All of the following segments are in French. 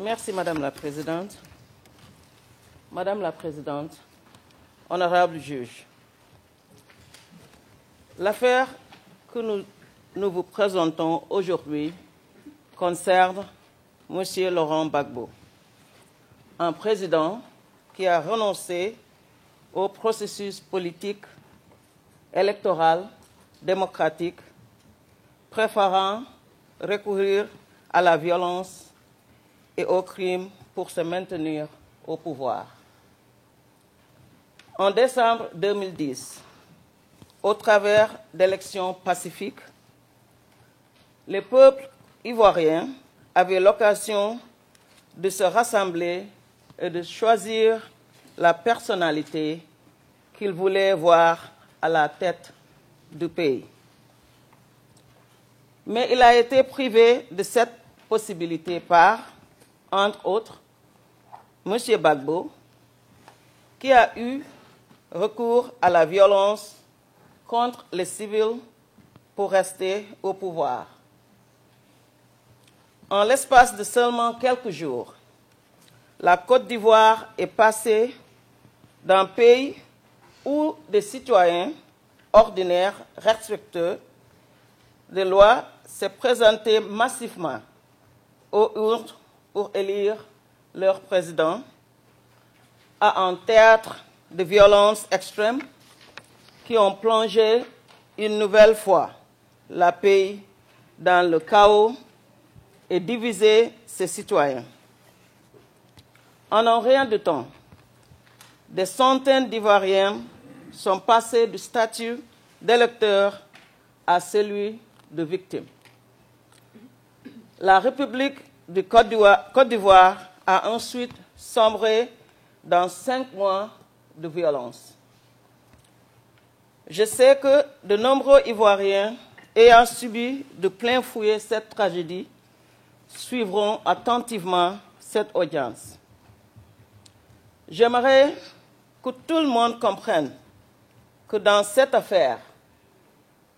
Merci, Madame la Présidente. Madame la Présidente, honorable juge, l'affaire que nous vous présentons aujourd'hui concerne M. Laurent Gbagbo, un président qui a renoncé au processus politique, électoral, démocratique, préférant recourir à la violence et au crime pour se maintenir au pouvoir. En décembre 2010, au travers d'élections pacifiques, les peuples ivoiriens avaient l'occasion de se rassembler et de choisir la personnalité qu'ils voulaient voir à la tête du pays. Mais il a été privé de cette possibilité par, entre autres, M. Gbagbo, qui a eu recours à la violence contre les civils pour rester au pouvoir. En l'espace de seulement quelques jours, la Côte d'Ivoire est passée d'un pays où des citoyens ordinaires respectueux des lois se présentaient massivement aux urnes pour élire leur président à un théâtre de violences extrêmes qui ont plongé une nouvelle fois la pays dans le chaos et divisé ses citoyens. En un rien de temps, des centaines d'Ivoiriens sont passés du statut d'électeur à celui de victime. La République de Côte d'Ivoire a ensuite sombré dans 5 mois de violence. Je sais que de nombreux Ivoiriens ayant subi de plein fouet cette tragédie suivront attentivement cette audience. J'aimerais que tout le monde comprenne que dans cette affaire,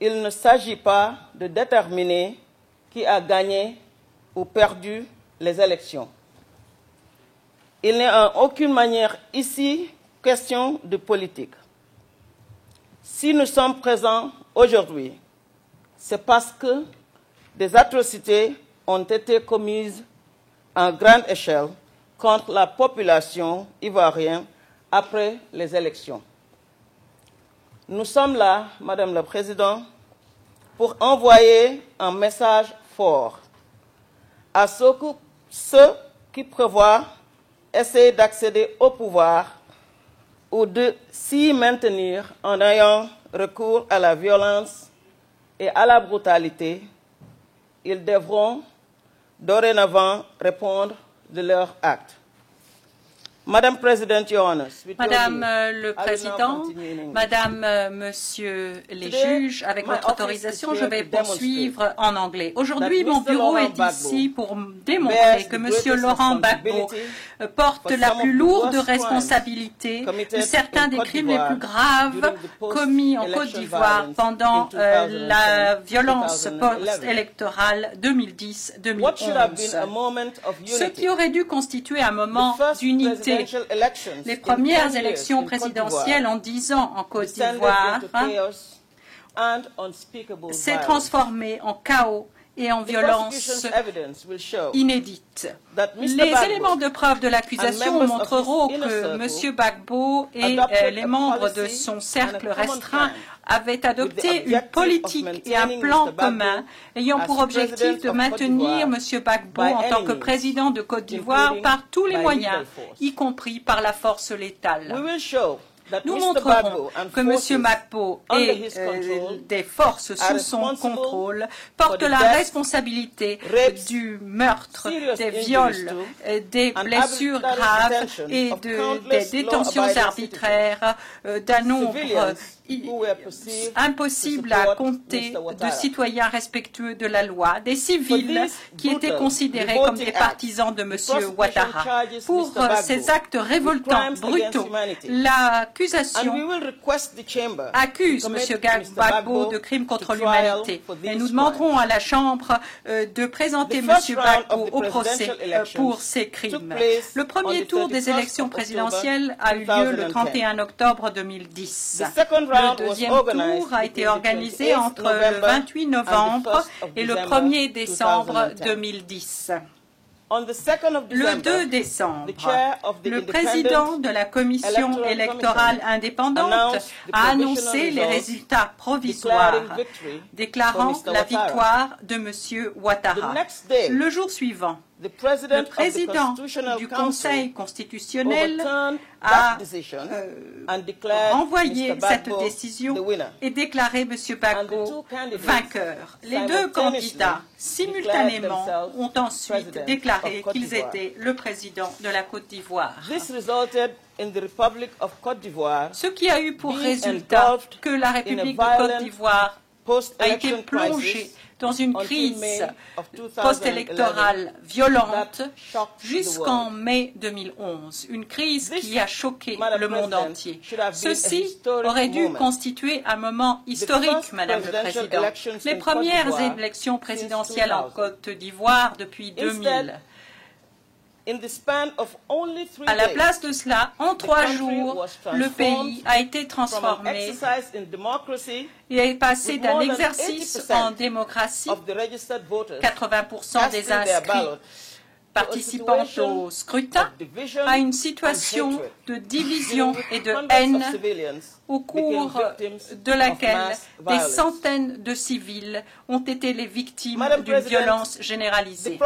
il ne s'agit pas de déterminer qui a gagné ou perdu les élections. Il n'est en aucune manière ici question de politique. Si nous sommes présents aujourd'hui, c'est parce que des atrocités ont été commises en grande échelle contre la population ivoirienne après les élections. Nous sommes là, Madame la Présidente, pour envoyer un message fort à ceux qui prévoient essayer d'accéder au pouvoir ou de s'y maintenir en ayant recours à la violence et à la brutalité. Ils devront dorénavant répondre de leurs actes. Madame President, Your Honor, Madame le Président, Madame, Monsieur les juges, avec votre autorisation, je vais poursuivre en anglais. Aujourd'hui, mon bureau est ici pour démontrer que Monsieur Laurent Gbagbo porte la plus lourde responsabilité de certains des crimes les plus graves commis en Côte d'Ivoire pendant la violence post-électorale 2010-2011. Ce qui aurait dû constituer un moment d'unité. Les premières élections présidentielles en 10 ans en Côte d'Ivoire s'est transformée en chaos et en violence inédite. Les éléments de preuve de l'accusation montreront que M. Gbagbo et les membres de son cercle restreint avaient adopté une politique et un plan commun ayant pour objectif de maintenir M. Gbagbo en tant que président de Côte d'Ivoire par tous les moyens, y compris par la force létale. Nous montrerons que M. Gbagbo et des forces sous son contrôle portent la responsabilité du meurtre, des viols, des blessures graves et des détentions arbitraires d'un nombre impossible à compter de citoyens respectueux de la loi, des civils qui étaient considérés comme des partisans de M. Ouattara. Pour ces actes révoltants, brutaux, la L'accusation accuse M. Gbagbo de crimes contre l'humanité. Et nous demanderons à la Chambre de présenter M. Gbagbo au procès pour ces crimes. Le premier tour des élections présidentielles a eu lieu le 31 octobre 2010. Le deuxième tour a été organisé entre le 28 novembre et le 1er décembre 2010. Le 2 décembre, le président de la Commission électorale indépendante a annoncé les résultats provisoires, déclarant la victoire de M. Ouattara. Le jour suivant, le président du Conseil constitutionnel a renvoyé cette décision et déclaré M. Gbagbo vainqueur. Les deux candidats, simultanément, ont ensuite déclaré qu'ils étaient le président de la Côte d'Ivoire. Ce qui a eu pour résultat que la République de Côte d'Ivoire a été plongée dans une crise post-électorale violente jusqu'en mai 2011, une crise qui a choqué le monde entier. Ceci aurait dû constituer un moment historique, Madame le Président. Les premières élections présidentielles en Côte d'Ivoire depuis 2000. À la place de cela, en 3 jours, le pays a été transformé et est passé d'un exercice en démocratie, 80% des inscrits participant au scrutin, à une situation de division et de haine au cours de laquelle des centaines de civils ont été les victimes d'une violence généralisée.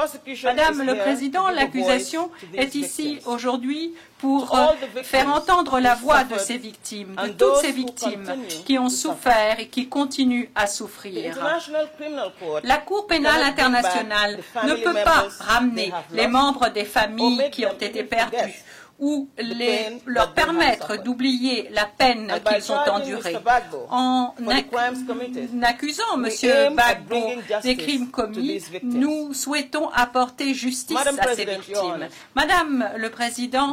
Madame le Président, l'accusation est ici aujourd'hui pour faire entendre la voix de ces victimes, de toutes ces victimes qui ont souffert et qui continuent à souffrir. La Cour pénale internationale ne peut pas ramener les membres des familles qui ont été perdues ou leur permettre d'oublier la peine qu'ils ont endurée. En accusant M. Gbagbo des crimes commis, nous souhaitons apporter justice à ces victimes. Madame le Président,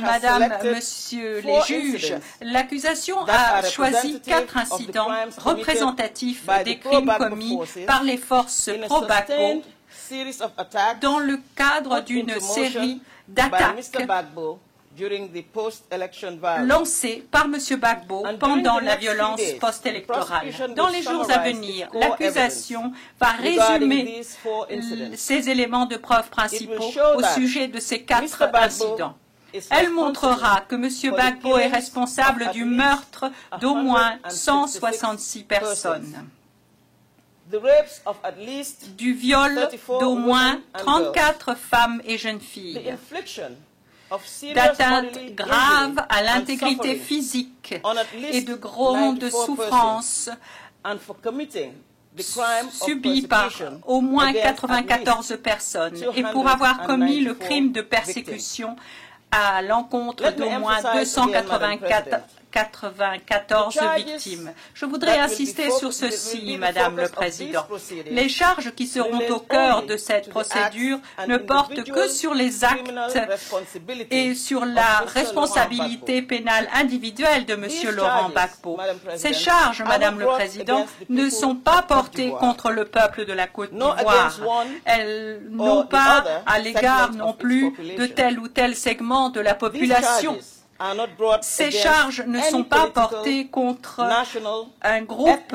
Madame, Monsieur les juges, l'accusation a choisi 4 incidents représentatifs des crimes commis par les forces pro-Gbagbo dans le cadre d'une série d'attaques lancées par M. Gbagbo pendant la violence post-électorale. Dans les jours à venir, l'accusation va résumer ces éléments de preuve principaux au sujet de ces 4 incidents. Elle montrera que M. Gbagbo est responsable du meurtre d'au moins 166 personnes, du viol d'au moins 34 femmes et jeunes filles, d'atteintes graves à l'intégrité physique et de grandes souffrances subies par au moins 94 personnes, et pour avoir commis le crime de persécution à l'encontre d'au moins 294 victimes. Je voudrais insister sur ceci, Madame le Président. Les charges qui seront au cœur de cette procédure ne portent que sur les actes et sur la responsabilité pénale individuelle de M. Laurent Gbagbo. Ces charges, Madame le Président, ne sont pas portées contre le peuple de la Côte d'Ivoire. Elles n'ont pas à l'égard non plus de tel ou tel segment de la population. Ces charges ne sont pas portées contre un groupe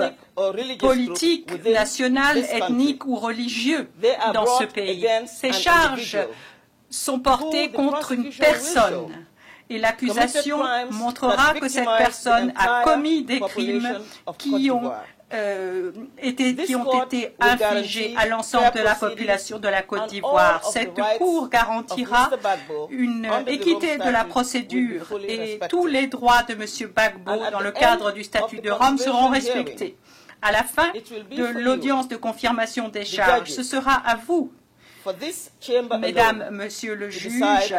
politique, national, ethnique ou religieux dans ce pays. Ces charges sont portées contre une personne. Et l'accusation montrera que cette personne a commis des crimes qui ont été infligés à l'ensemble de la population de la Côte d'Ivoire. Cette Cour garantira une équité de la procédure et tous les droits de M. Gbagbo dans le cadre du statut de Rome seront respectés. À la fin de l'audience de confirmation des charges, ce sera à vous, Mesdames, Monsieur le juge,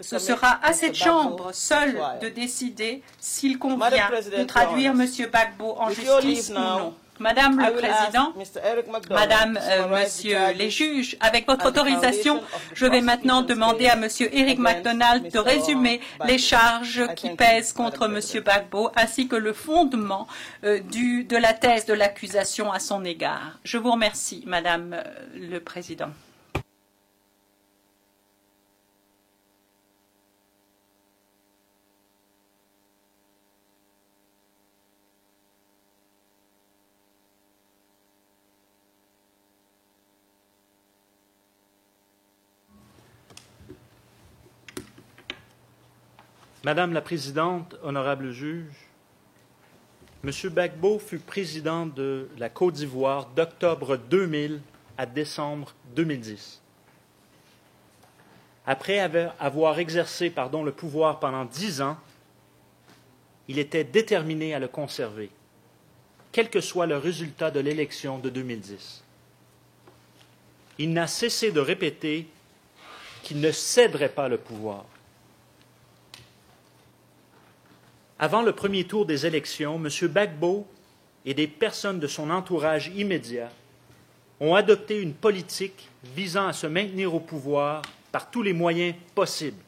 ce sera à cette Chambre seule de décider s'il convient de traduire M. Gbagbo en justice ou non. Madame le Président, Madame, Monsieur les juges, avec votre autorisation, je vais maintenant demander à Monsieur Eric MacDonald de résumer les charges qui pèsent contre Monsieur Gbagbo ainsi que le fondement de la thèse de l'accusation à son égard. Je vous remercie, Madame le Président. Madame la Présidente, honorable juge, M. Gbagbo fut président de la Côte d'Ivoire d'octobre 2000 à décembre 2010. Après avoir exercé le pouvoir pendant 10 ans, il était déterminé à le conserver, quel que soit le résultat de l'élection de 2010. Il n'a cessé de répéter qu'il ne céderait pas le pouvoir. Avant le premier tour des élections, M. Gbagbo et des personnes de son entourage immédiat ont adopté une politique visant à se maintenir au pouvoir par tous les moyens possibles,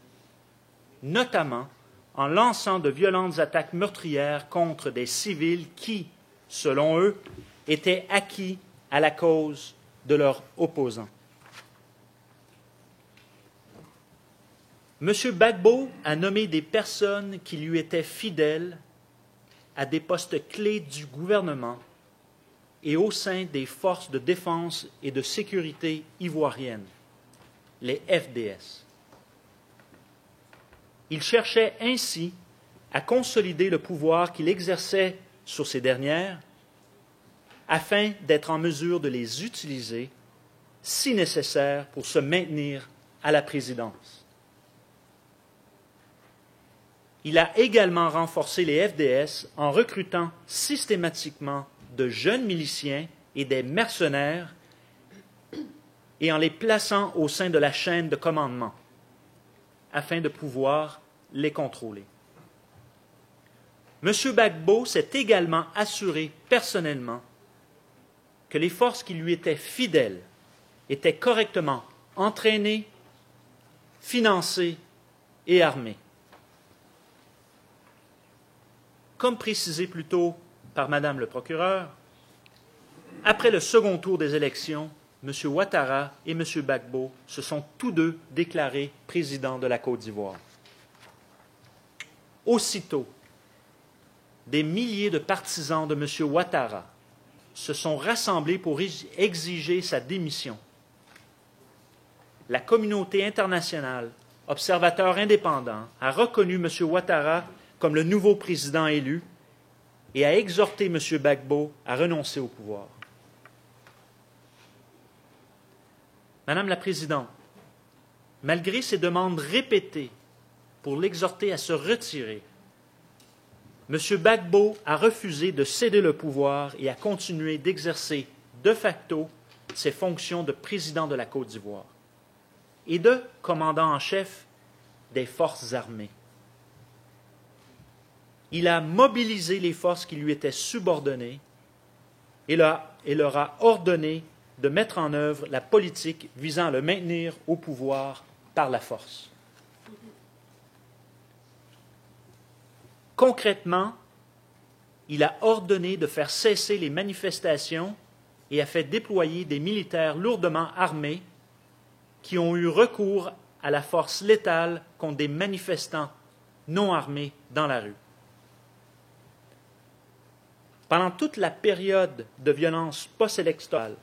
notamment en lançant de violentes attaques meurtrières contre des civils qui, selon eux, étaient acquis à la cause de leurs opposants. M. Gbagbo a nommé des personnes qui lui étaient fidèles à des postes clés du gouvernement et au sein des forces de défense et de sécurité ivoiriennes, les FDS. Il cherchait ainsi à consolider le pouvoir qu'il exerçait sur ces dernières afin d'être en mesure de les utiliser, si nécessaire, pour se maintenir à la présidence. Il a également renforcé les FDS en recrutant systématiquement de jeunes miliciens et des mercenaires et en les plaçant au sein de la chaîne de commandement afin de pouvoir les contrôler. M. Gbagbo s'est également assuré personnellement que les forces qui lui étaient fidèles étaient correctement entraînées, financées et armées. Comme précisé plus tôt par Madame le procureur, après le second tour des élections, M. Ouattara et M. Gbagbo se sont tous deux déclarés présidents de la Côte d'Ivoire. Aussitôt, des milliers de partisans de M. Ouattara se sont rassemblés pour exiger sa démission. La communauté internationale, observateur indépendant, a reconnu M. Ouattara comme le nouveau président élu et a exhorté M. Gbagbo à renoncer au pouvoir. Madame la Présidente, malgré ces demandes répétées pour l'exhorter à se retirer, M. Gbagbo a refusé de céder le pouvoir et a continué d'exercer de facto ses fonctions de président de la Côte d'Ivoire et de commandant en chef des forces armées. Il a mobilisé les forces qui lui étaient subordonnées et leur a ordonné de mettre en œuvre la politique visant à le maintenir au pouvoir par la force. Concrètement, il a ordonné de faire cesser les manifestations et a fait déployer des militaires lourdement armés qui ont eu recours à la force létale contre des manifestants non armés dans la rue. Pendant toute la période de violence post-électorale,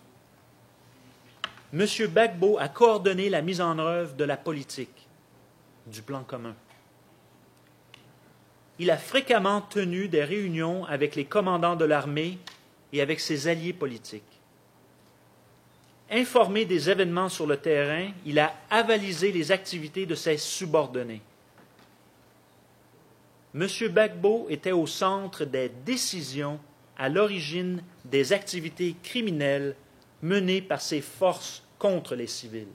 M. Gbagbo a coordonné la mise en œuvre de la politique, du plan commun. Il a fréquemment tenu des réunions avec les commandants de l'armée et avec ses alliés politiques. Informé des événements sur le terrain, il a avalisé les activités de ses subordonnés. M. Gbagbo était au centre des décisions à l'origine des activités criminelles menées par ces forces contre les civils.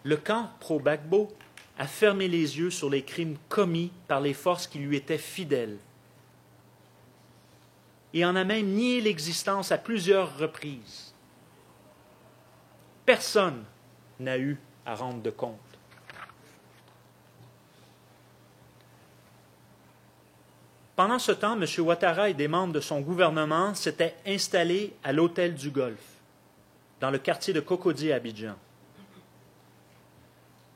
Le camp pro-Gbagbo a fermé les yeux sur les crimes commis par les forces qui lui étaient fidèles. et en a même nié l'existence à plusieurs reprises. Personne n'a eu à rendre de compte. Pendant ce temps, M. Ouattara et des membres de son gouvernement s'étaient installés à l'hôtel du Golfe, dans le quartier de Cocody à Abidjan.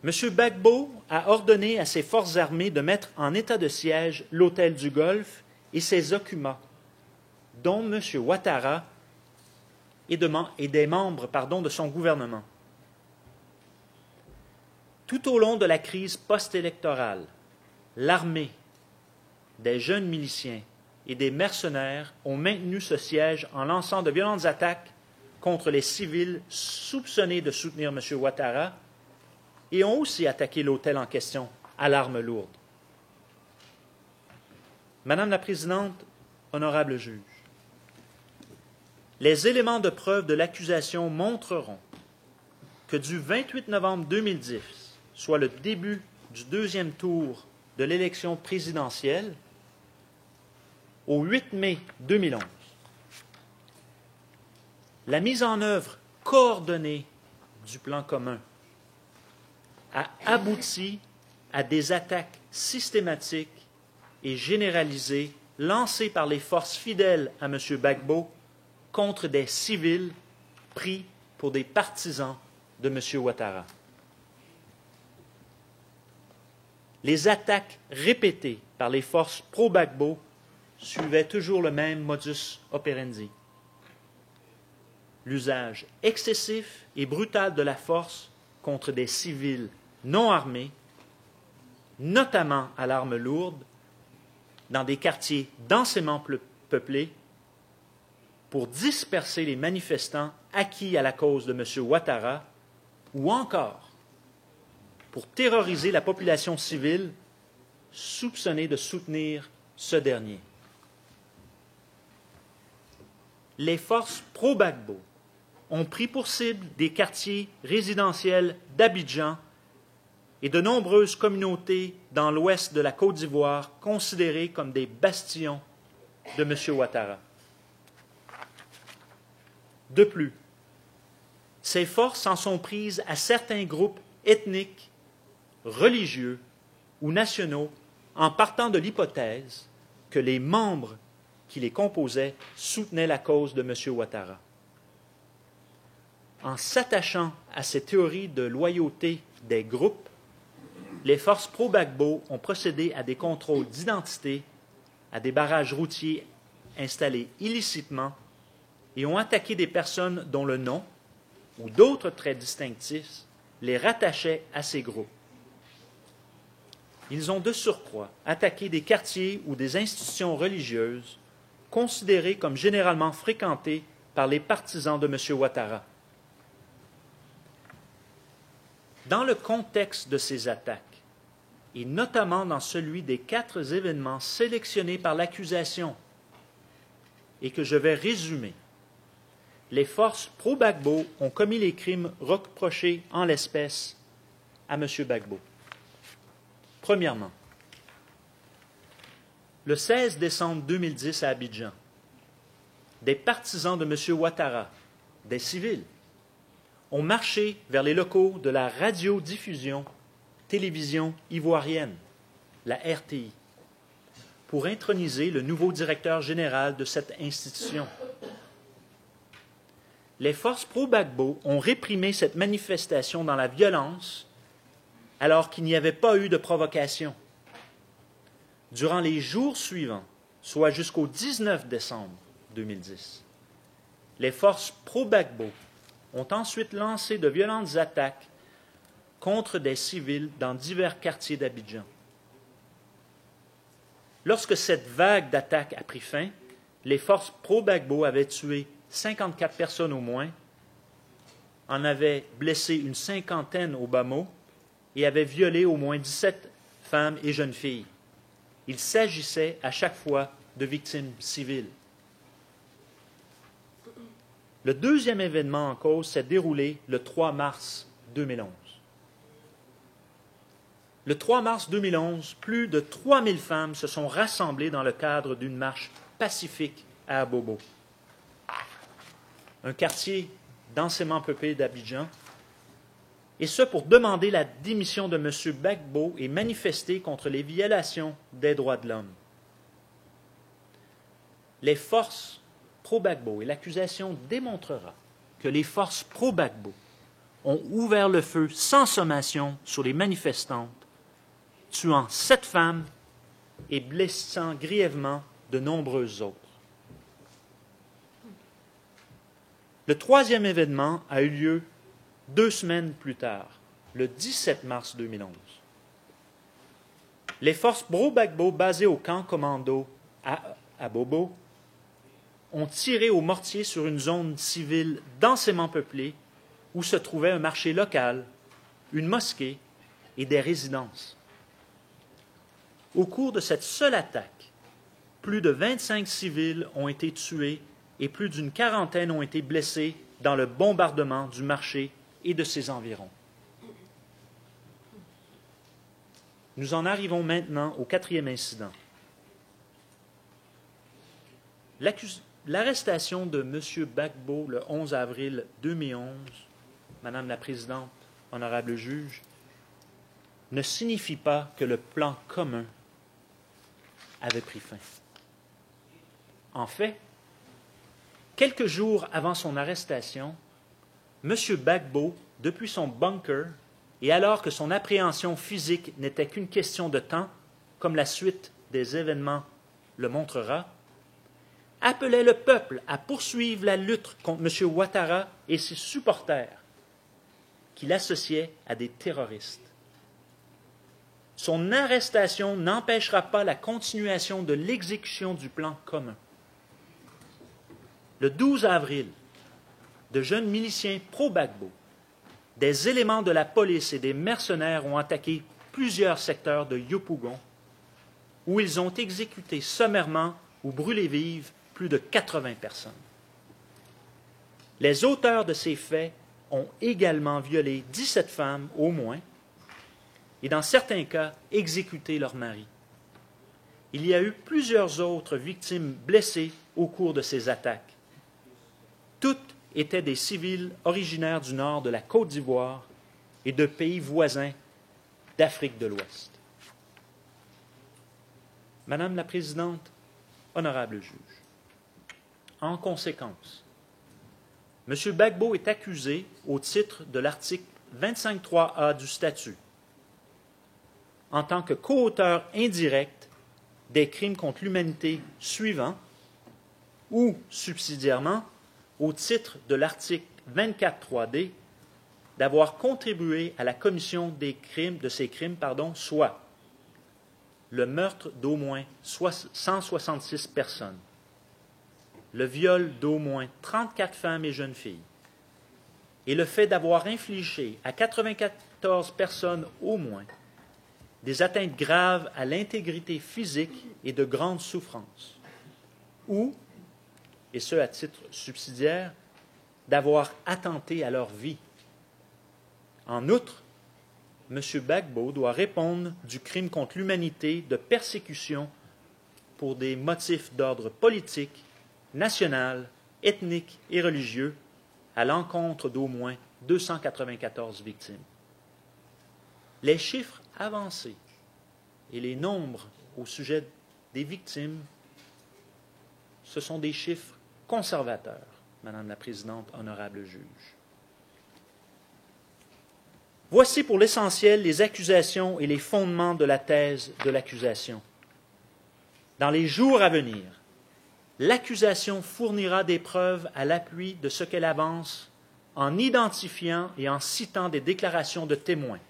M. Gbagbo a ordonné à ses forces armées de mettre en état de siège l'hôtel du Golfe et ses occupants, dont M. Ouattara et des membres de son gouvernement. Tout au long de la crise post-électorale, l'armée, des jeunes miliciens et des mercenaires ont maintenu ce siège en lançant de violentes attaques contre les civils soupçonnés de soutenir M. Ouattara et ont aussi attaqué l'hôtel en question à l'arme lourde. Madame la Présidente, honorable juge, les éléments de preuve de l'accusation montreront que du 28 novembre 2010, soit le début du deuxième tour de l'élection présidentielle, au 8 mai 2011, la mise en œuvre coordonnée du plan commun a abouti à des attaques systématiques et généralisées lancées par les forces fidèles à M. Gbagbo contre des civils pris pour des partisans de M. Ouattara. Les attaques répétées par les forces pro-Gbagbo suivaient toujours le même modus operandi. L'usage excessif et brutal de la force contre des civils non armés, notamment à l'arme lourde, dans des quartiers densément peuplés, pour disperser les manifestants acquis à la cause de M. Ouattara, ou encore pour terroriser la population civile soupçonnée de soutenir ce dernier. Les forces pro-Gbagbo ont pris pour cible des quartiers résidentiels d'Abidjan et de nombreuses communautés dans l'ouest de la Côte d'Ivoire considérées comme des bastions de M. Ouattara. De plus, ces forces s'en sont prises à certains groupes ethniques, religieux ou nationaux en partant de l'hypothèse que les membres qui les composaient soutenaient la cause de M. Ouattara. En s'attachant à ces théories de loyauté des groupes, les forces pro-Gbagbo ont procédé à des contrôles d'identité, à des barrages routiers installés illicitement et ont attaqué des personnes dont le nom ou d'autres traits distinctifs les rattachaient à ces groupes. Ils ont de surcroît attaqué des quartiers ou des institutions religieuses considérés comme généralement fréquentés par les partisans de M. Ouattara. Dans le contexte de ces attaques, et notamment dans celui des 4 événements sélectionnés par l'accusation, et que je vais résumer, les forces pro-Gbagbo ont commis les crimes reprochés en l'espèce à M. Gbagbo. Premièrement, le 16 décembre 2010 à Abidjan, des partisans de M. Ouattara, des civils, ont marché vers les locaux de la radiodiffusion télévision ivoirienne, la RTI, pour introniser le nouveau directeur général de cette institution. Les forces pro-Gbagbo ont réprimé cette manifestation dans la violence alors qu'il n'y avait pas eu de provocation. Durant les jours suivants, soit jusqu'au 19 décembre 2010, les forces pro-Gbagbo ont ensuite lancé de violentes attaques contre des civils dans divers quartiers d'Abidjan. Lorsque cette vague d'attaques a pris fin, les forces pro-Gbagbo avaient tué 54 personnes au moins, en avaient blessé une 50aine au bas mot et avaient violé au moins 17 femmes et jeunes filles. Il s'agissait à chaque fois de victimes civiles. Le deuxième événement en cause s'est déroulé le 3 mars 2011. Le 3 mars 2011, plus de 3000 femmes se sont rassemblées dans le cadre d'une marche pacifique à Abobo, un quartier densément peuplé d'Abidjan, et ce pour demander la démission de M. Gbagbo et manifester contre les violations des droits de l'homme. Les forces pro-Gbagbo, et l'accusation démontrera que les forces pro-Gbagbo ont ouvert le feu sans sommation sur les manifestantes, tuant 7 femmes et blessant grièvement de nombreuses autres. Le troisième événement a eu lieu 2 semaines plus tard, le 17 mars 2011. Les forces pro-Gbagbo basées au camp commando à Bobo ont tiré au mortier sur une zone civile densément peuplée où se trouvait un marché local, une mosquée et des résidences. Au cours de cette seule attaque, plus de 25 civils ont été tués et plus d'une quarantaine ont été blessés dans le bombardement du marché et de ses environs. Nous en arrivons maintenant au 4e incident. L'arrestation de M. Gbagbo le 11 avril 2011, Madame la Présidente, honorable juge, ne signifie pas que le plan commun avait pris fin. En fait, quelques jours avant son arrestation, M. Gbagbo, depuis son bunker, et alors que son appréhension physique n'était qu'une question de temps, comme la suite des événements le montrera, appelait le peuple à poursuivre la lutte contre M. Ouattara et ses supporters, qu'il associait à des terroristes. Son arrestation n'empêchera pas la continuation de l'exécution du plan commun. Le 12 avril, de jeunes miliciens pro-Gbagbo, des éléments de la police et des mercenaires ont attaqué plusieurs secteurs de Yopougon, où ils ont exécuté sommairement ou brûlé vives plus de 80 personnes. Les auteurs de ces faits ont également violé 17 femmes au moins, et dans certains cas, exécuté leur mari. Il y a eu plusieurs autres victimes blessées au cours de ces attaques. Toutes étaient des civils originaires du nord de la Côte d'Ivoire et de pays voisins d'Afrique de l'Ouest. Madame la Présidente, honorable juge, en conséquence, M. Gbagbo est accusé au titre de l'article 25.3a du statut en tant que coauteur indirect des crimes contre l'humanité suivants ou, subsidiairement, au titre de l'article 24.3d, d'avoir contribué à la commission de ces crimes, soit le meurtre d'au moins 166 personnes, le viol d'au moins 34 femmes et jeunes filles, et le fait d'avoir infligé à 94 personnes au moins des atteintes graves à l'intégrité physique et de grandes souffrances, ou, et ce à titre subsidiaire, d'avoir attenté à leur vie. En outre, M. Gbagbo doit répondre du crime contre l'humanité de persécution pour des motifs d'ordre politique, national, ethnique et religieux à l'encontre d'au moins 294 victimes. Les chiffres avancés et les nombres au sujet des victimes, ce sont des chiffres conservateurs, Madame la Présidente, honorable juge. Voici pour l'essentiel les accusations et les fondements de la thèse de l'accusation. Dans les jours à venir, l'accusation fournira des preuves à l'appui de ce qu'elle avance en identifiant et en citant des déclarations de témoins,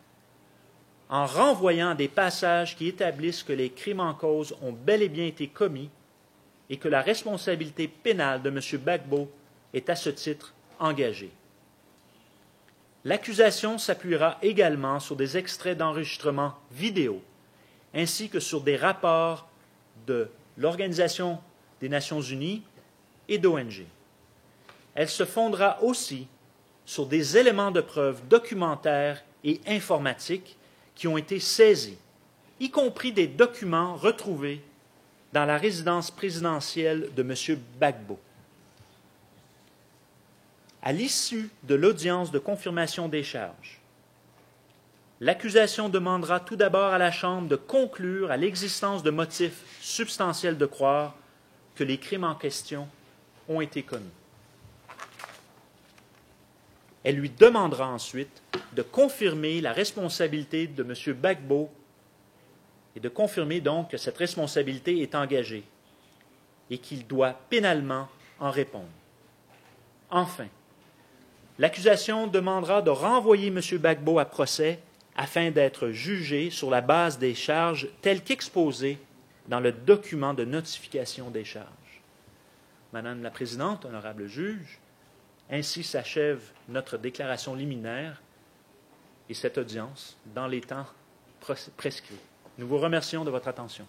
en renvoyant à des passages qui établissent que les crimes en cause ont bel et bien été commis et que la responsabilité pénale de M. Gbagbo est à ce titre engagée. L'accusation s'appuiera également sur des extraits d'enregistrements vidéo, ainsi que sur des rapports de l'Organisation des Nations Unies et d'ONG. Elle se fondera aussi sur des éléments de preuve documentaires et informatiques qui ont été saisis, y compris des documents retrouvés dans la résidence présidentielle de M. Gbagbo. À l'issue de l'audience de confirmation des charges, l'accusation demandera tout d'abord à la Chambre de conclure à l'existence de motifs substantiels de croire que les crimes en question ont été commis. Elle lui demandera ensuite de confirmer la responsabilité de M. Gbagbo et de confirmer donc que cette responsabilité est engagée et qu'il doit pénalement en répondre. Enfin, l'accusation demandera de renvoyer M. Gbagbo à procès afin d'être jugé sur la base des charges telles qu'exposées dans le document de notification des charges. Madame la Présidente, honorable juge, ainsi s'achève notre déclaration liminaire et cette audience dans les temps prescrits. Nous vous remercions de votre attention.